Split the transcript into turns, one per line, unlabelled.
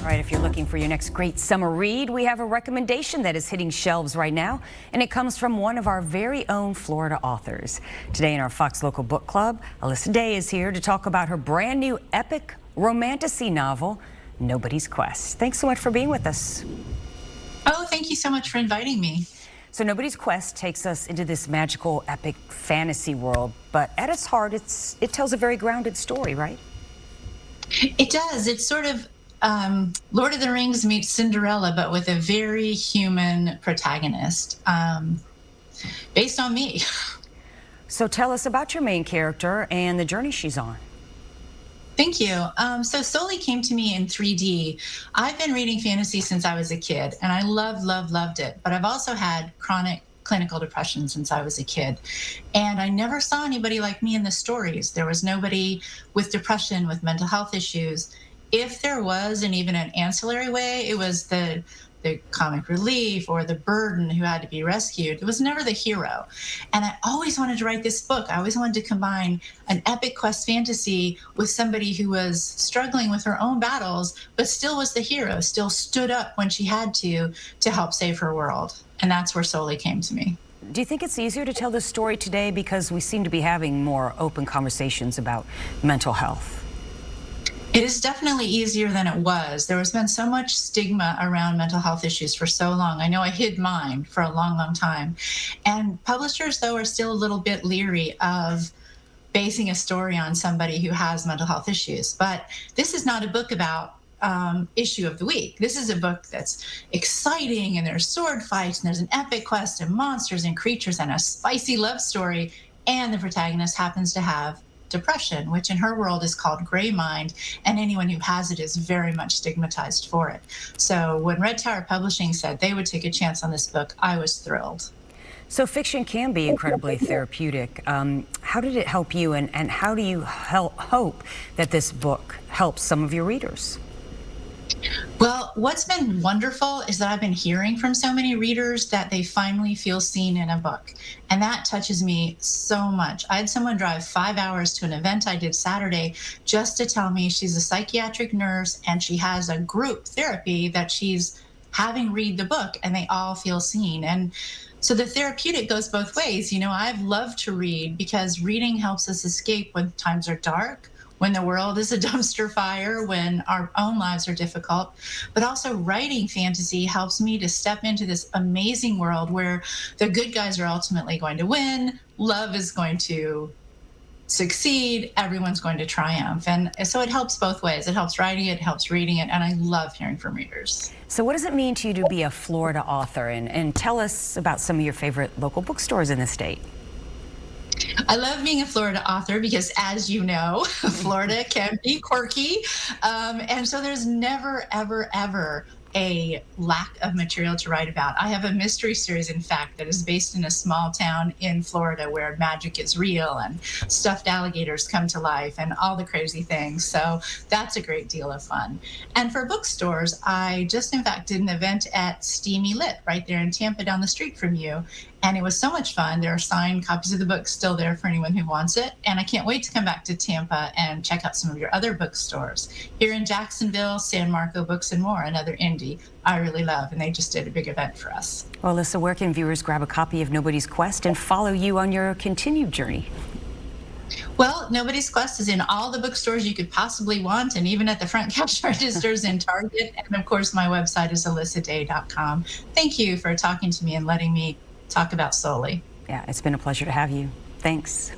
All right, if you're looking for your next great summer read, we have a recommendation that is hitting shelves right now, and it comes from one of our very own Florida authors. Today in our Fox Local Book Club, Alyssa Day is here to talk about her brand new epic romantasy novel, Nobody's Quest. Thanks so much for being with us.
Oh, thank you so much for inviting me.
So Nobody's Quest takes us into this magical, epic fantasy world, but at its heart, it tells a very grounded story, right?
It does. It's sort of Lord of the Rings meets Cinderella, but with a very human protagonist, based on me.
So tell us about your main character and the journey she's on.
Thank you. So Soli came to me in 3D. I've been reading fantasy since I was a kid, and I loved it. But I've also had chronic clinical depression since I was a kid. And I never saw anybody like me in the stories. There was nobody with depression, with mental health issues. If there was, and even an ancillary way, it was the comic relief or the burden who had to be rescued. It was never the hero. And I always wanted to write this book. I always wanted to combine an epic quest fantasy with somebody who was struggling with her own battles, but still was the hero, still stood up when she had to help save her world. And that's where Soli came to me.
Do you think it's easier to tell this story today because we seem to be having more open conversations about mental health?
It is definitely easier than it was. There has been so much stigma around mental health issues for so long. I know I hid mine for a long time. And publishers, though, are still a little bit leery of basing a story on somebody who has mental health issues. But this is not a book about issue of the week. This is a book that's exciting, and there's sword fights, and there's an epic quest, and monsters and creatures, and a spicy love story. And the protagonist happens to have depression, which in her world is called gray mind, and anyone who has it is very much stigmatized for it. So when Red Tower Publishing said they would take a chance on this book, I was thrilled.
So fiction can be incredibly therapeutic. How did it help you, and how do you hope that this book helps some of your readers?
Well, what's been wonderful is that I've been hearing from so many readers that they finally feel seen in a book. And that touches me so much. I had someone drive 5 hours to an event I did Saturday just to tell me she's a psychiatric nurse and she has a group therapy that she's having read the book, and they all feel seen. And so the therapeutic goes both ways. You know, I've loved to read because reading helps us escape when times are dark, when the world is a dumpster fire, when our own lives are difficult. But also writing fantasy helps me to step into this amazing world where the good guys are ultimately going to win, love is going to succeed, everyone's going to triumph. And so it helps both ways. It helps writing it, helps reading it, and I love hearing from readers.
So what does it mean to you to be a Florida author? And tell us about some of your favorite local bookstores in the state.
I love being a Florida author because, as you know, Florida can be quirky. And so there's never, ever a lack of material to write about. I have a mystery series, in fact, that is based in a small town in Florida where magic is real and stuffed alligators come to life and all the crazy things. So that's a great deal of fun. And for bookstores, I just, in fact, did an event at Steamy Lit right there in Tampa down the street from you. And it was so much fun. There are signed copies of the book still there for anyone who wants it. And I can't wait to come back to Tampa and check out some of your other bookstores. Here in Jacksonville, San Marco Books and More, another indie I really love. And they just did a big event for us.
Well, Alyssa, where can viewers grab a copy of Nobody's Quest and follow you on your continued journey?
Well, Nobody's Quest is in all the bookstores you could possibly want, and even at the front cash registers in Target. And of course, my website is alyssaday.com. Thank you for talking to me and letting me talk about Soli.
Yeah, it's been a pleasure to have you. Thanks.